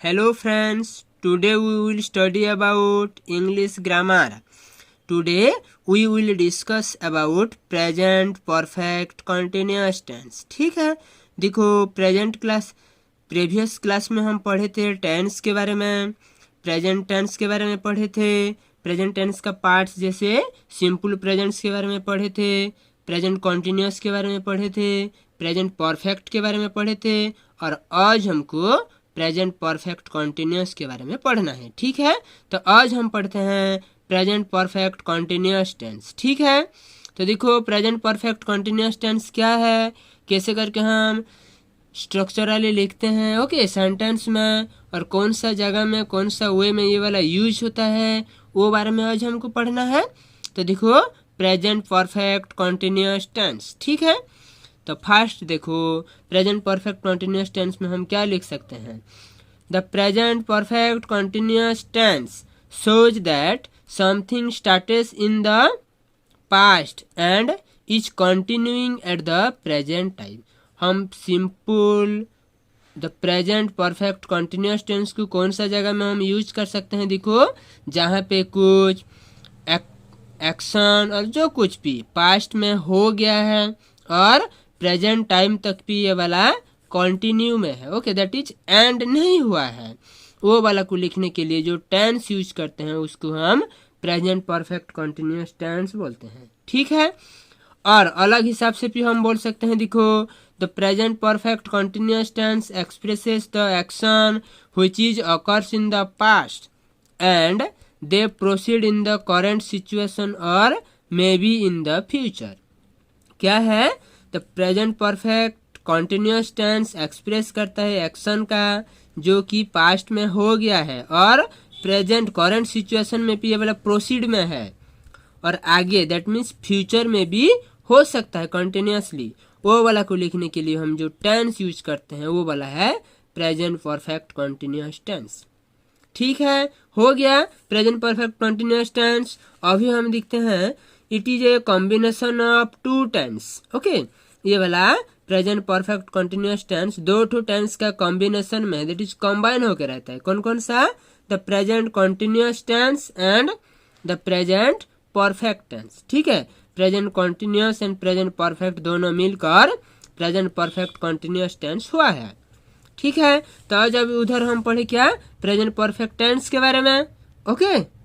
Hello friends, today we will study about English grammar. Today we will discuss about present perfect continuous tense. ठीक है, देखो previous class में हम पढ़े थे टेंस के बारे में, प्रेजेंट टेंस के बारे में पढ़े थे, प्रेजेंट टेंस का पार्ट्स जैसे सिंपल प्रेजेंट्स के बारे में पढ़े थे, प्रेजेंट कॉन्टिन्यूस के बारे में पढ़े थे, प्रेजेंट परफेक्ट के बारे में पढ़े थे और आज हमको प्रेजेंट परफेक्ट कॉन्टिन्यूस के बारे में पढ़ना है। ठीक है, तो आज हम पढ़ते हैं प्रेजेंट परफेक्ट कॉन्टिन्यूस टेंस। ठीक है, तो देखो प्रेजेंट परफेक्ट कॉन्टिन्यूस टेंस क्या है, कैसे करके हम स्ट्रक्चरली लिखते हैं ओके सेंटेंस में, और कौन सा जगह में कौन सा वे में ये वाला यूज होता है वो बारे में आज हमको पढ़ना है। तो देखो प्रेजेंट परफेक्ट कॉन्टिन्यूस टेंस। ठीक है, तो फर्स्ट देखो प्रेजेंट परफेक्ट कॉन्टिन्यूस टेंस में हम क्या लिख सकते हैं। The present perfect continuous tense shows that something starts in the past and is continuing at the present time। हम simple the present perfect continuous tense को कौन सा जगह में हम यूज कर सकते हैं, देखो जहाँ पे कुछ एक्शन और जो कुछ भी पास्ट में हो गया है और प्रेजेंट टाइम तक भी ये वाला कंटिन्यू में है ओके, दैट इज एंड नहीं हुआ है, वो वाला को लिखने के लिए जो टेंस यूज करते हैं उसको हम प्रेजेंट परफेक्ट कंटिन्यूअस टेंस बोलते हैं। ठीक है, और अलग हिसाब से भी हम बोल सकते हैं, देखो the present perfect continuous tense expresses the action which is occurs in the past and they proceed in the current situation और may be in the future. क्या है, the present perfect continuous tense express करता है action का जो कि past में हो गया है और प्रेजेंट करेंट सिचुएशन में भी ये वाला प्रोसीड में है और आगे दैट मीन्स फ्यूचर में भी हो सकता है कंटिन्यूअसली, वो वाला को लिखने के लिए हम जो टेंस यूज करते हैं वो वाला है प्रेजेंट परफेक्ट कंटिन्यूअस टेंस। ठीक है, हो गया प्रेजेंट परफेक्ट कंटिन्यूअस टेंस। अभी हम देखते हैं it is a combination of two tense okay, ये वाला प्रेजेंट परफेक्ट कंटिन्यूअस टेंस दो ठो टेंस का कॉम्बिनेशन में दैट इज कंबाइन होकर रहता है। कौन कौन सा, the present continuous tense and the present perfect tense. ठीक है, present continuous and present perfect दोनों मिलकर प्रेजेंट परफेक्ट कंटिन्यूअस टेंस हुआ है। ठीक है, तो आज अभी उधर हम पढ़े क्या, प्रेजेंट परफेक्ट टेंस के बारे में ओके।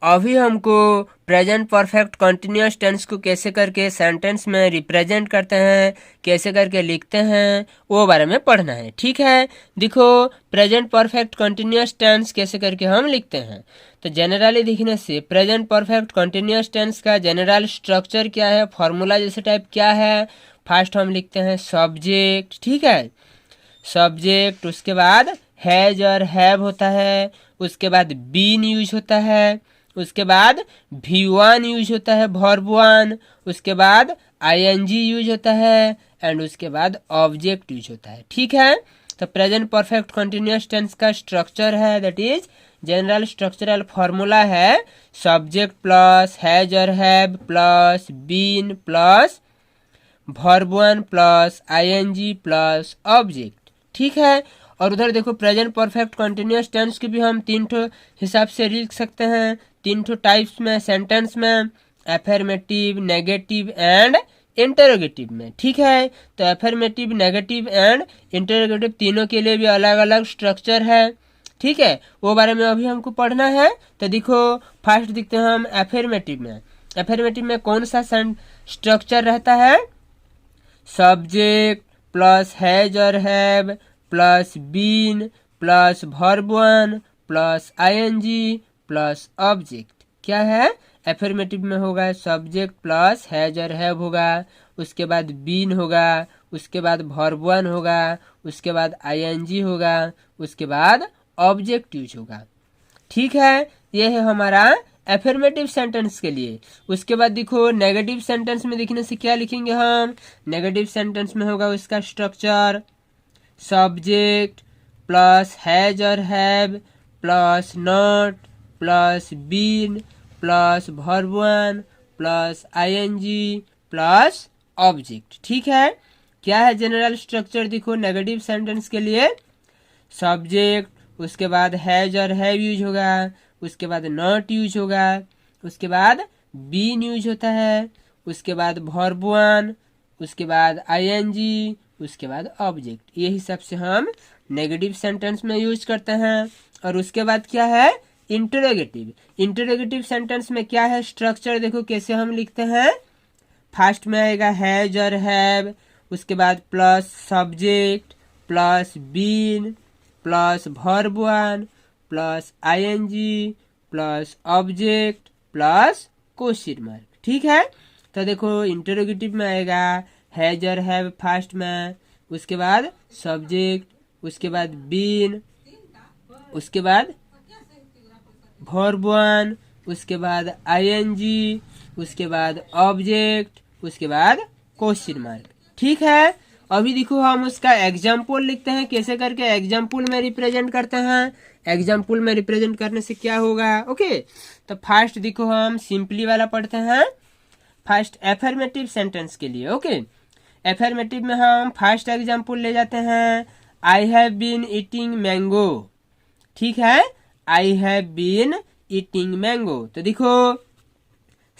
अभी हमको प्रेजेंट परफेक्ट कंटिन्यूअस टेंस को कैसे करके सेंटेंस में रिप्रेजेंट करते हैं, कैसे करके लिखते हैं वो बारे में पढ़ना है। ठीक है, देखो प्रेजेंट परफेक्ट कंटिन्यूअस टेंस कैसे करके हम लिखते हैं, तो जनरली दिखने से प्रेजेंट परफेक्ट कंटिन्यूअस टेंस का जनरल स्ट्रक्चर क्या है, फॉर्मूला जैसे टाइप क्या है। फर्स्ट हम लिखते हैं सब्जेक्ट, ठीक है, सब्जेक्ट, उसके बाद हैज और हैव होता है, उसके बाद बीन यूज होता है, उसके बाद V1 यूज होता है वर्ब 1, उसके बाद ING यूज होता है एंड उसके बाद ऑब्जेक्ट यूज होता है। ठीक है, तो प्रेजेंट परफेक्ट कंटिन्यूअस टेंस का स्ट्रक्चर है that is general structural formula है सब्जेक्ट प्लस हैज और have plus been plus verb 1 plus ING plus object. ठीक है, और उधर देखो प्रेजेंट परफेक्ट कंटिन्यूअस टेंस की भी हम तीन ठो हिसाब से लिख सकते हैं, तीन ठो टाइप्स में सेंटेंस में, एफर्मेटिव, नेगेटिव एंड इंटरोगेटिव में। ठीक है, तो एफर्मेटिव, नेगेटिव एंड इंटरोगेटिव तीनों के लिए भी अलग अलग स्ट्रक्चर है। ठीक है, वो बारे में अभी हमको पढ़ना है। तो देखो फर्स्ट देखते हैं हम एफर्मेटिव में। एफर्मेटिव में कौन सा स्ट्रक्चर रहता है, सब्जेक्ट प्लस हैज और have plus been plus verb 1 plus ING plus object. क्या है, एफर्मेटिव में होगा सब्जेक्ट प्लस हैज और हैव होगा, उसके बाद बीन होगा, उसके बाद वर्ब 1 होगा, उसके बाद ING होगा, उसके बाद ऑब्जेक्ट यूज होगा। ठीक है, ये है हमारा एफर्मेटिव सेंटेंस के लिए। उसके बाद देखो नेगेटिव सेंटेंस में लिखने से क्या लिखेंगे हम, नेगेटिव सेंटेंस में होगा उसका स्ट्रक्चर सब्जेक्ट प्लस हैज और have plus not plus been plus verb 1 plus ING plus object. ठीक है, क्या है जनरल स्ट्रक्चर, देखो नेगेटिव सेंटेंस के लिए सब्जेक्ट उसके बाद हैज और हैव यूज होगा, उसके बाद नॉट यूज होगा, उसके बाद बीन यूज होता है, उसके बाद वर्ब वन, उसके बाद आईएनजी, उसके बाद ऑब्जेक्ट। यही सब से हम नेगेटिव सेंटेंस में यूज करते हैं। और उसके बाद क्या है, इंटरोगेटिव। इंटरोगेटिव सेंटेंस में क्या है स्ट्रक्चर, देखो कैसे हम लिखते हैं। फर्स्ट में आएगा हैज और हैव, उसके बाद plus subject plus been plus verb one plus ING plus object plus question mark. ठीक है, तो देखो इंटरोगेटिव में आएगा हैज और हैव फर्स्ट में, उसके बाद सब्जेक्ट, उसके बाद बीन, उसके बाद वर्ब वन, उसके बाद आईएनजी, उसके बाद ऑब्जेक्ट, उसके बाद क्वेश्चन मार्क। ठीक है, अभी देखो हम उसका एग्जाम्पल लिखते हैं, कैसे करके एग्जाम्पल में रिप्रेजेंट करते हैं। एग्जाम्पल में रिप्रेजेंट करने से क्या होगा, ओके। तो फर्स्ट देखो हम सिंपली वाला पढ़ते हैं, फर्स्ट एफर्मेटिव सेंटेंस के लिए, ओके। एफर्मेटिव में हम फर्स्ट एग्जाम्पल ले जाते हैं, I have been eating mango. ठीक है, I have been eating mango. तो देखो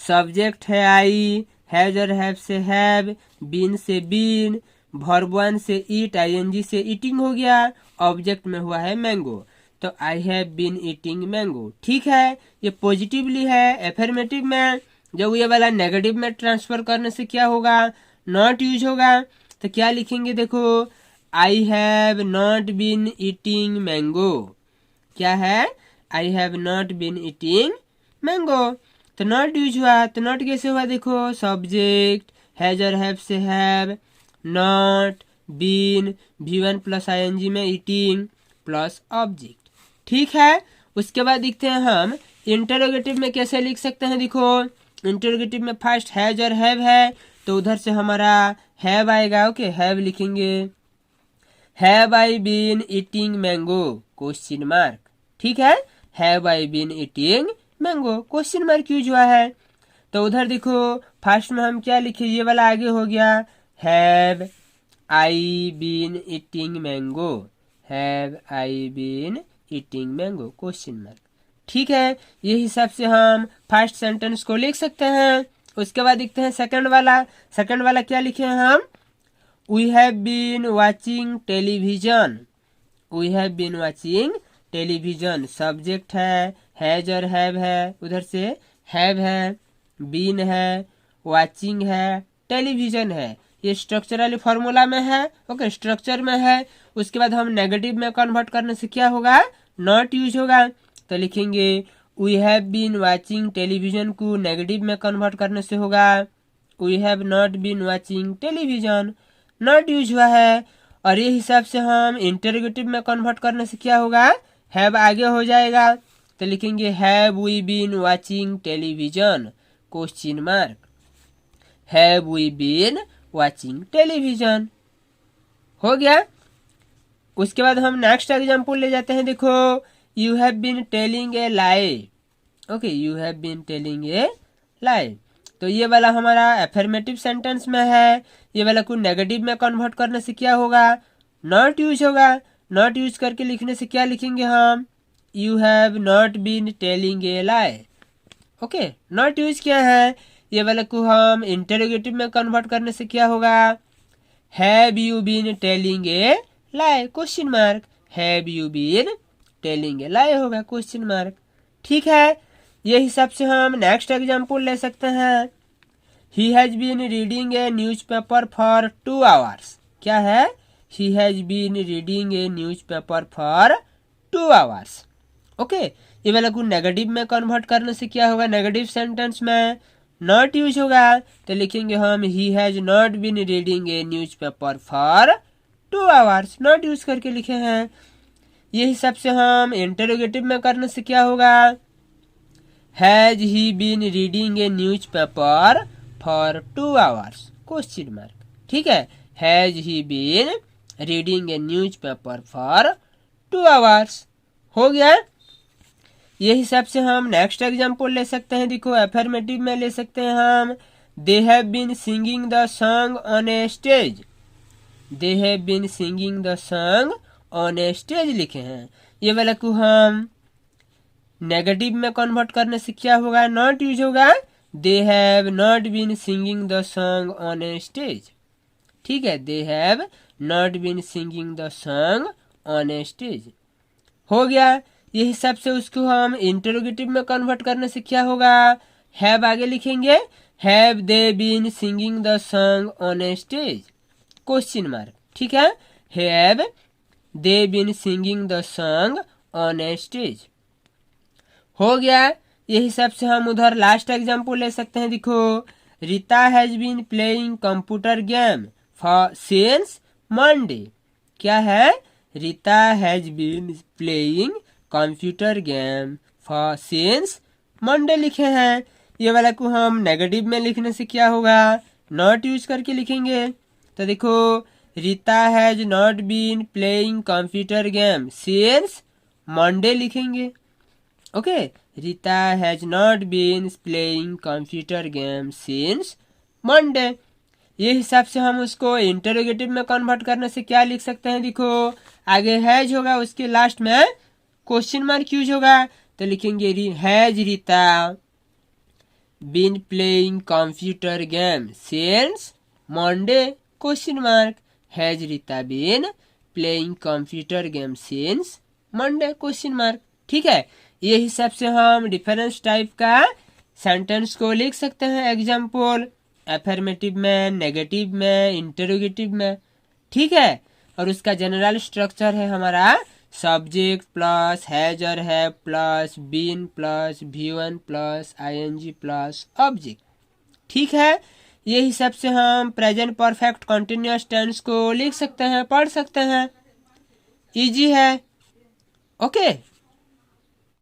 सब्जेक्ट है आई, हैज और हैव से हैव, बीन से बीन, वर्ब वन से ईट, आईएनजी से ईटिंग हो गया, ऑब्जेक्ट में हुआ है मैंगो। तो I have been eating mango. ठीक है, ये पॉजिटिवली है। एफर्मेटिव में जब ये वाला नेगेटिव में ट्रांसफर करने से क्या होगा, नॉट यूज होगा। तो क्या लिखेंगे, देखो I have not been eating mango. क्या है, I have not been eating mango. तो नॉट यूज हुआ, तो नॉट कैसे हुआ, देखो सब्जेक्ट हैज और हैव से have, not been, V1 plus ING में ईटिंग प्लस ऑब्जेक्ट। ठीक है, उसके बाद देखते हैं हम इंटरोगेटिव में कैसे लिख सकते हैं। देखो इंटरोगेटिव में फर्स्ट हैज और हैव है, तो उधर से हमारा हैव आएगा, ओके। हैव लिखेंगे, have I been eating mango question mark. ठीक है, have I been eating mango question mark use हुआ है। तो उधर देखो फर्स्ट में हम क्या लिखे, ये वाला आगे हो गया, have I been eating mango, have I been eating mango question mark. ठीक है, ये हिसाब से हम फर्स्ट सेंटेंस को लिख सकते हैं। उसके बाद देखते हैं सेकंड वाला। सेकंड वाला क्या लिखे हैं हम, we have been watching television. We have been watching television, subject है, हैज और हैव है, उधर से हैव है, बीन है, वाचिंग है, टेलीविजन है। ये स्ट्रक्चरल फॉर्मूला में है, ओके, स्ट्रक्चर में है। उसके बाद हम नेगेटिव में कन्वर्ट करने से क्या होगा, नॉट यूज होगा। तो लिखेंगे we have been watching television को नेगेटिव में कन्वर्ट करने से होगा we have not been watching television, not use हुआ है। और ये हिसाब से हम इंटरोगेटिव में कन्वर्ट करने से क्या होगा, हैव आगे हो जाएगा। तो लिखेंगे have we been watching television question mark, have we been watching television. हो गया। उसके बाद हम नेक्स्ट एग्जांपल ले जाते हैं। देखो you have been telling a lie, okay, you have been telling a lie. तो ये वाला हमारा एफर्मेटिव सेंटेंस में है। ये वाला को नेगेटिव में कन्वर्ट करने से क्या होगा, नॉट यूज होगा। नॉट यूज करके लिखने से क्या लिखेंगे हम, you have not been telling a lie, okay. Not use क्या है, ये वाला को हम इंटरोगेटिव में कन्वर्ट करने से क्या होगा, have you been telling a lie question mark, have you been telling a lie होगा क्वेश्चन मार्क। ठीक है, ये हिसाब से हम नेक्स्ट एग्जांपल ले सकते हैं। He has been reading a newspaper for 2 hours. क्या है, he has been reading a newspaper for 2 hours, okay. ये वाला को नेगेटिव में कन्वर्ट करने से क्या होगा, नेगेटिव सेंटेंस में नॉट यूज होगा। तो लिखेंगे हम he has not been reading a newspaper for 2 hours, not use करके लिखे हैं। ये हिसाब से हम इंटरोगेटिव में करने से क्या होगा, has he been reading a newspaper for 2 hours question mark. ठीक है, has he been reading a newspaper for 2 hours. हो गया। ये हिसाब से हम नेक्स्ट एग्जांपल ले सकते हैं। देखो एफर्मेटिव में ले सकते हैं हम, they have been singing the song on a stage. They have been singing the song on a stage लिखे हैं। ये वाला को हम नेगेटिव में कन्वर्ट करने से क्या होगा, नॉट यूज होगा, they have not been singing the song on a stage. ठीक है, they have not been singing the song on a stage हो गया। ये हिसाब से उसको हम इंटरोगेटिव में कन्वर्ट करने से क्या होगा, हैव आगे लिखेंगे, have they been singing the song on a stage, question mark. ठीक है, have they been singing the song on a stage हो गया। ये हिसाब से हम उधर लास्ट एग्जाम्पल ले सकते हैं। देखो, Rita has been playing computer game for since Monday. क्या है, Rita has been playing computer game for since Monday लिखे हैं। ये वाला को हम नेगेटिव में लिखने से क्या होगा, नॉट यूज करके लिखेंगे। तो देखो, Rita has not been playing computer game since Monday लिखेंगे। Okay, Rita has not been playing computer game since Monday. ये हिसाब से हम उसको इंटरोगेटिव में कन्वर्ट करने से क्या लिख सकते हैं। देखो, आगे हैज होगा, उसके लास्ट में क्वेश्चन मार्क यूज होगा, तो लिखेंगे has Rita been playing computer game since Monday, question mark, has Rita been playing computer game since Monday, question mark. ठीक है, ये हिसाब से हम डिफरेंस टाइप का सेंटेंस को लिख सकते हैं। एग्जाम्पल एफर्मेटिव में, नेगेटिव में, इंटरोगेटिव में। ठीक है, और उसका जनरल स्ट्रक्चर है हमारा सब्जेक्ट प्लस हैज और have plus been plus V1 plus ING plus object. ठीक है, ये हिसाब से हम प्रेजेंट परफेक्ट कंटिन्यूअस टेंस को लिख सकते हैं, पढ़ सकते हैं। इजी है। ओके।